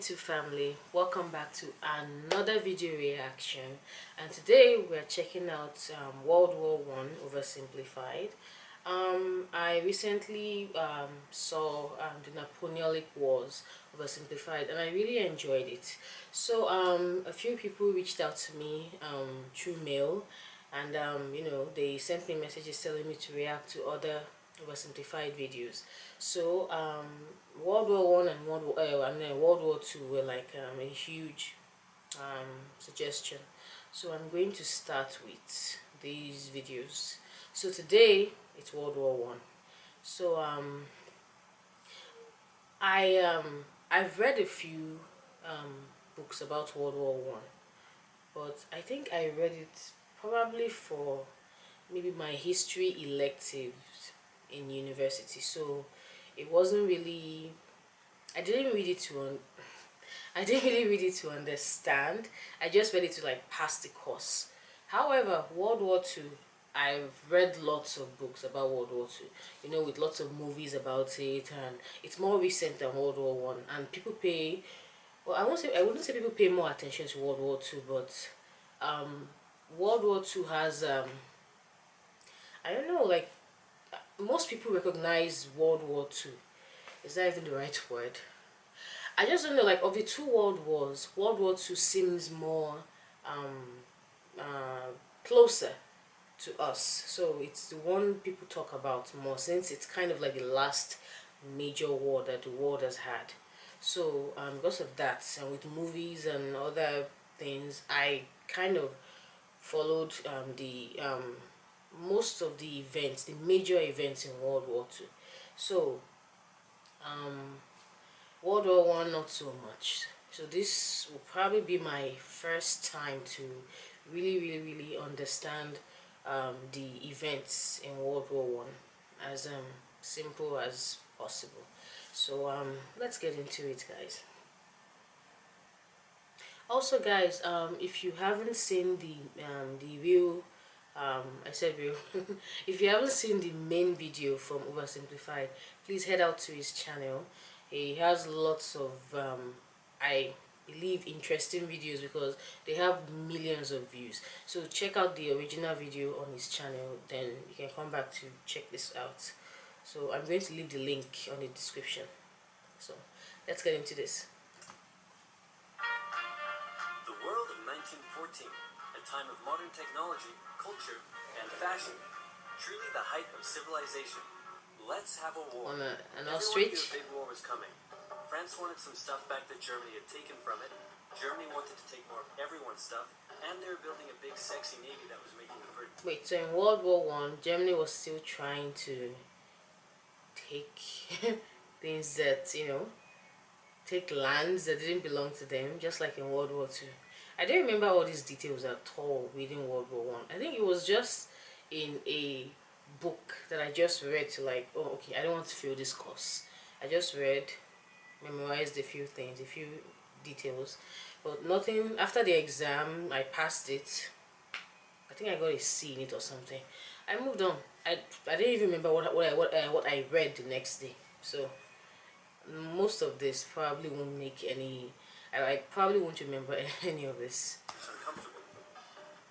YouTube family, welcome back to another video reaction, and today we're checking out World War One Oversimplified. I recently saw the Napoleonic Wars Oversimplified, and I really enjoyed it. So a few people reached out to me through mail, and they sent me messages telling me to react to other oversimplified videos. So World War One and World War Two were like a huge suggestion. So I'm going to start with these videos. So today it's World War One. So I've read a few books about World War One, but I think I read it probably for maybe my history elective in university. So it wasn't really, I didn't read it to I didn't really read it to understand. I just read it to like pass the course. However, World War Two, I've read lots of books about World War Two, with lots of movies about it, and it's more recent than World War One. And people pay, well, I wouldn't say people pay more attention to World War Two, but World War Two has I don't know, like most people recognize World War Two. Is that even the right word? I just don't know, like of the two world wars, World War Two seems more closer to us. So it's the one people talk about more, since it's kind of like the last major war that the world has had. So because of that, and with movies and other things, I kind of followed the most of the events, the major events in World War Two. So World War One, not so much. So this will probably be my first time to really understand the events in World War One as simple as possible. So let's get into it, guys. Also, guys, if you haven't seen the real I said real if you haven't seen the main video from Oversimplified, please head out to his channel. He has lots of I believe interesting videos, because they have millions of views. So check out the original video on his channel, then you can come back to check this out. So I'm going to leave the link on the description. So let's get into this. The world of 1914, a time of modern technology, culture, and fashion. Truly the height of civilization. Let's have a war. On an Everyone ostrich. knew a big war was coming. France wanted some stuff back that Germany had taken from it. Germany wanted to take more of everyone's stuff, and they were building a big sexy navy that was making the British. Wait, so in World War One, Germany was still trying to take things that, take lands that didn't belong to them, just like in World War Two. I don't remember all these details at all reading World War One. I think it was just in a book that I just read to like, oh, okay, I don't want to fail this course. I just read, memorized a few things, a few details, but nothing. After the exam, I passed it. I think I got a C in it or something. I moved on. I didn't even remember what I read the next day. So most of this probably won't make any. I probably won't remember any of this. Uncomfortable.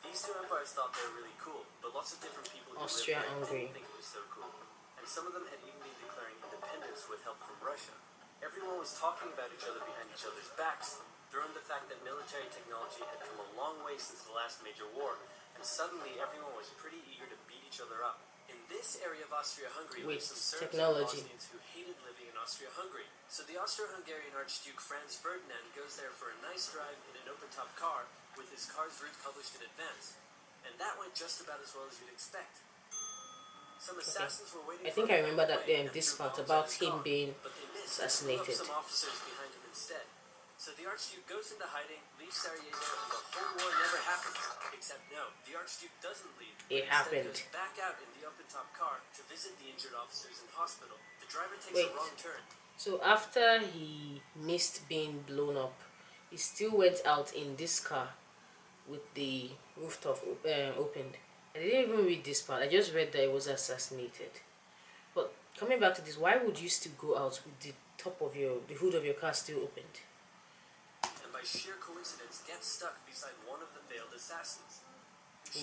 These two empires thought they were really cool, but lots of different people who Austria, lived there Hungary. didn't think it was so cool. And some of them had even been declaring independence with help from Russia. Everyone was talking about each other behind each other's backs, throwing the fact that military technology had come a long way since the last major war, and suddenly everyone was pretty eager to beat each other up. In this area of Austria-Hungary lived some Serbs and Bosnians who hated living in Austria-Hungary. So the Austro-Hungarian Archduke Franz Ferdinand goes there for a nice drive in an open-top car with his car's route published in advance. And that went just about as well as you'd expect. Some assassins were waiting. I think I remember that this part about him being assassinated. Some officers behind him instead. So the Archduke goes into hiding, leaves Sarajevo, and the whole war never happens. Except no, the Archduke doesn't leave. It happened. Goes back out in the open-top car to visit the injured officers in hospital. The driver takes a wrong turn. So after he missed being blown up, he still went out in this car with the rooftop opened. I didn't even read this part. I just read that he was assassinated. But coming back to this, why would you still go out with the hood of your car still opened? by sheer coincidence, gets stuck beside one of the failed assassins.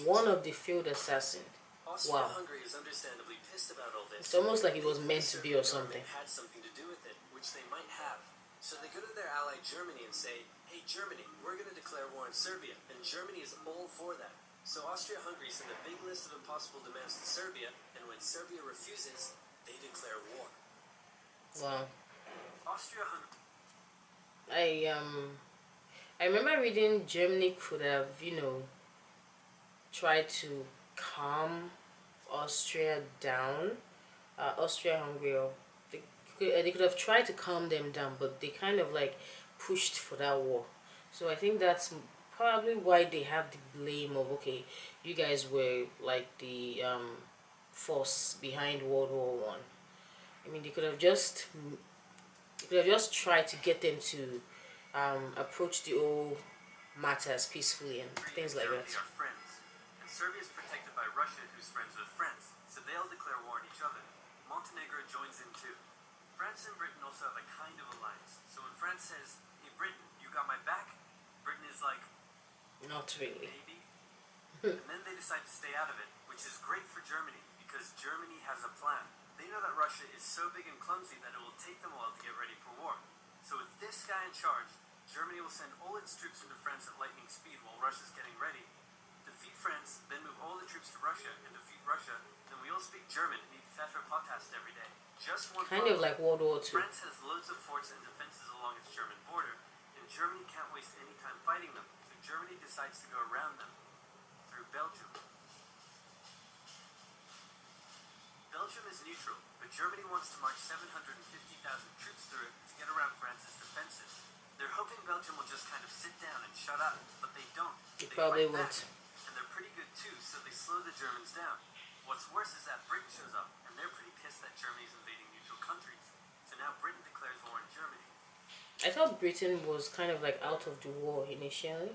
One of the failed assassins. Wow. Austria-Hungary is understandably pissed about all this. It's almost like it was They think meant the to be or Serbian something. government had something to do with it, which they might have. So they go to their ally Germany and say, hey Germany, we're going to declare war on Serbia, and Germany is all for that. So Austria-Hungary sent a big list of impossible demands to Serbia, and when Serbia refuses, they declare war. Wow. Austria-Hungary. I remember reading Germany could have, tried to calm Austria down, Austria-Hungary, or they could have tried to calm them down, but they kind of like pushed for that war. So I think that's probably why they have the blame of, okay, you guys were like the force behind World War One. I mean, they could have just tried to get them to approach the old matters peacefully and things like Germany that. are friends, and Serbia is protected by Russia, who's friends with France, so they'll declare war on each other. Montenegro joins in too. France and Britain also have a kind of alliance, so when France says, hey Britain, you got my back, Britain is like, Not really. maybe? And then they decide to stay out of it, which is great for Germany, because Germany has a plan. They know that Russia is so big and clumsy that it will take them a while to get ready for war. So with this guy in charge, Germany will send all its troops into France at lightning speed while Russia's getting ready. Defeat France, then move all the troops to Russia, and defeat Russia, then we all speak German and eat Pfeffer Potast every day. Just one Kind of problem. like World War Two. France has loads of forts and defenses along its German border, and Germany can't waste any time fighting them, so Germany decides to go around them through Belgium. Belgium is neutral, but Germany wants to march 750,000 troops through it to get around France's defenses. They're hoping Belgium will just kind of sit down and shut up, but they don't. They They probably fight back, won't. and they're pretty good too, so they slow the Germans down. What's worse is that Britain shows up, and they're pretty pissed that Germany's invading neutral countries. So now Britain declares war on Germany. I thought Britain was kind of like out of the war initially.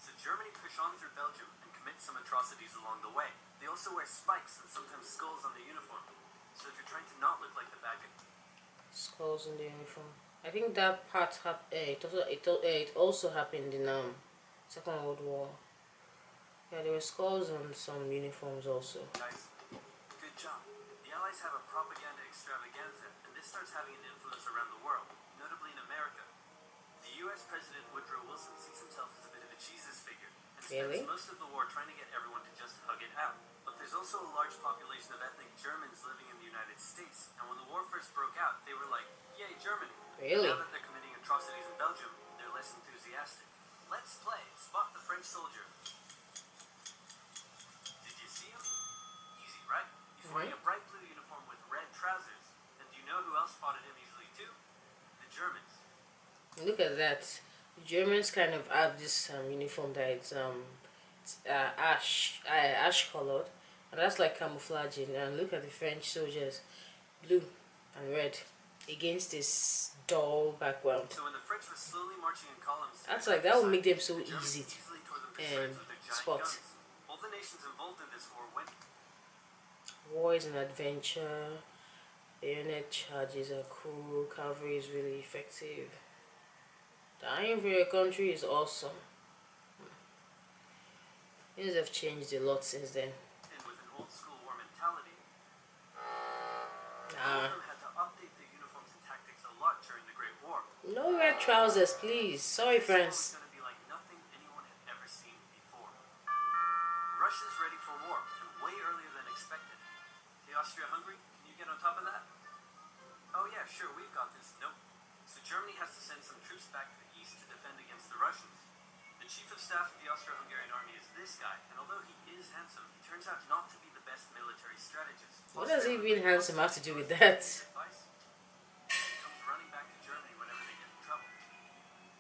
So Germany push on through Belgium and commit some atrocities along the way. They also wear spikes and sometimes skulls on their uniform. So if you're trying to not look like the bad guy, Skulls in the uniform. I think that part it also happened in Second World War. Yeah, there were skulls on some uniforms also. guys, good job. The Allies have a propaganda extravaganza, and this starts having an influence around the world, notably in America. The US President Woodrow Wilson sees himself as a bit of a Jesus figure, and Really? spends most of the war trying to get everyone to just hug it out. But there's also a large population of ethnic Germans living in the United States, and when the war first broke out, they were like, yay, Germany. Really? Now that they're committing atrocities in Belgium, they're less enthusiastic. Let's play Spot the French Soldier. Did you see him? Easy, right? He's wearing a bright blue uniform with red trousers. And do you know who else spotted him easily too? The Germans. Look at that. The Germans kind of have this uniform that it's ash colored, and that's like camouflaging. And look at the French soldiers, blue and red, against this dull background. So when the French were slowly marching in columns, That's like that would make them so the Germans easy easily tore them to and shreds with their giant spot. guns. All the nations involved in this war went. War is an adventure. Bayonet charges are cool. Cavalry is really effective. Dying for your country is awesome. Things have changed a lot since then. And with an old school war mentality, all Nah. of them had to update their uniforms and tactics a lot during the Great War. No red trousers, please. Sorry, This war was friends. going to be like nothing anyone had ever seen before. Russia's ready for war, and way earlier than expected. Hey, Austria-Hungary, can you get on top of that? Oh yeah, sure, we've got this. Nope. So Germany has to send some troops back to the east to defend against the Russians. The chief of staff of the Austro-Hungarian army is this guy, and although he is handsome, he turns out not to be the best military strategist. What does he being handsome have to do with that? Advice? He comes running back to Germany whenever they get in trouble.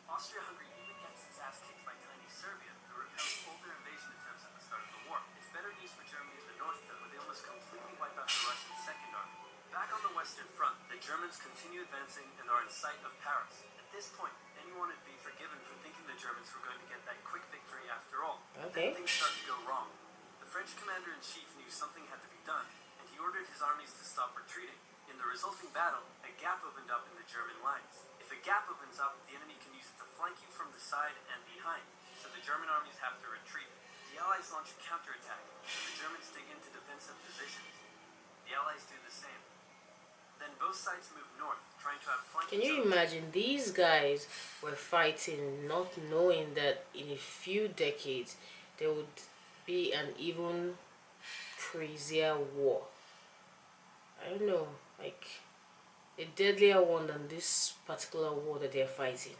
Austria-Hungary even gets its ass kicked by tiny Serbia, who repels all their invasion attempts at the start of the war. It's better news for Germany in the north, though, where they almost completely wipe out the Russian second army. Back on the western front, the Germans continue advancing and are in sight of Paris. At this point, anyone would be forgiven for thinking the Germans were going to get that quick victory after all. Okay. Then things start to go wrong. The French commander-in-chief knew something had to be done, and he ordered his armies to stop retreating. In the resulting battle, a gap opened up in the German lines. If a gap opens up, the enemy can use it to flank you from the side and behind, so the German armies have to retreat. The Allies launch a counterattack, so the Germans dig into defensive positions. The Allies do the same. Then both sides move north, trying to outflank Can each you other. imagine these guys were fighting not knowing that in a few decades there would be an even crazier war? I don't know, like a deadlier one than this particular war that they're fighting.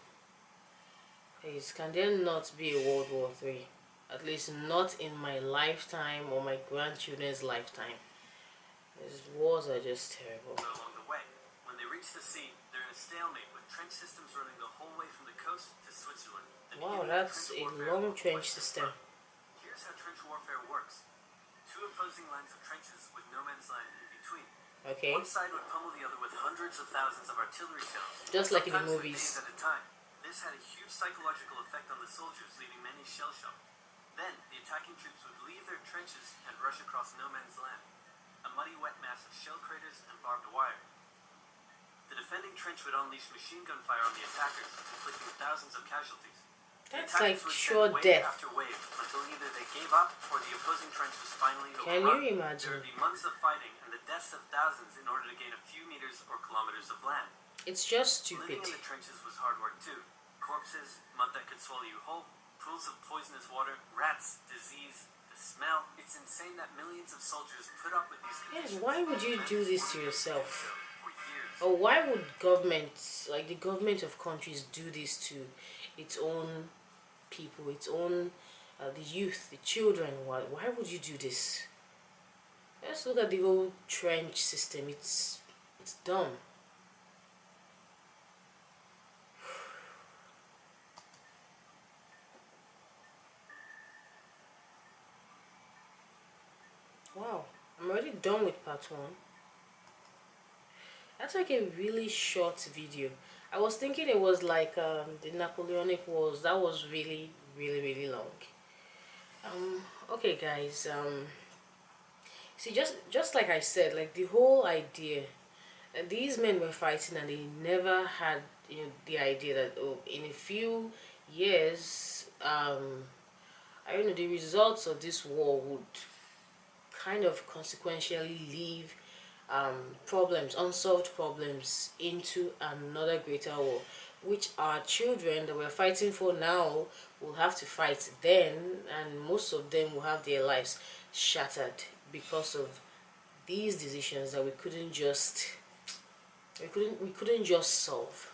Please, can there not be a World War III? At least not in my lifetime or my grandchildren's lifetime. These wars are just terrible. Along the way, when they reach the sea, they're in a stalemate with trench systems running the whole way from the coast to Switzerland. Wow, that's a long trench system. Here's how trench warfare works. Two opposing lines of trenches with no man's land in between. Okay. One side would pummel the other with hundreds of thousands of artillery shells, just like in the sometimes for movies. days at a time. This had a huge psychological effect on the soldiers, leaving many shell-shocked. Then, the attacking troops would leave their trenches and rush across no man's land, a muddy wet mass of shell craters and barbed wire. The defending trench would unleash machine gun fire on the attackers, inflicting thousands of casualties. That's the like attackers would sure send wave death. after wave until either they gave up or the opposing trench was finally Can overrun. you imagine? There would be months of fighting and the deaths of thousands in order to gain a few meters or kilometers of land. It's just stupid. Living in the trenches was hard work too. Corpses, mud that could swallow you whole, pools of poisonous water, rats, disease, the smell. It's insane that millions of soldiers put up with these conditions. Yes, why would you do this to yourself? For years. Or why would governments, like the government of countries, do this to its own people, its own, the youth, the children? Why would you do this? Let's look at the whole trench system. It's dumb. Wow, I'm already done with part 1. That's like a really short video. I was thinking it was like the Napoleonic Wars. That was really, really, really long. Okay guys, see, just like I said, like the whole idea that these men were fighting and they never had, you know, the idea that, oh, in a few years, I don't know, the results of this war would kind of consequentially leave problems, unsolved problems, into another greater war, which our children that we're fighting for now will have to fight then, and most of them will have their lives shattered because of these decisions that we couldn't just solve.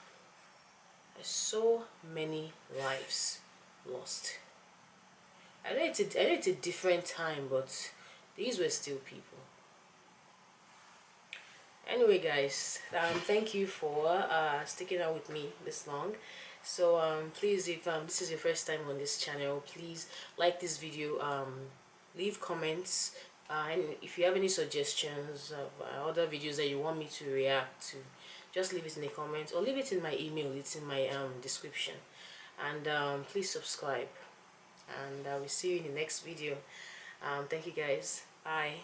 There's so many lives lost. I know it's a different time, but these were still people. Anyway guys, thank you for sticking out with me this long. So please, if this is your first time on this channel, please like this video, leave comments, and if you have any suggestions of other videos that you want me to react to, just leave it in the comments or leave it in my email. It's in my description. And please subscribe, and I will see you in the next video. Thank you guys. Bye.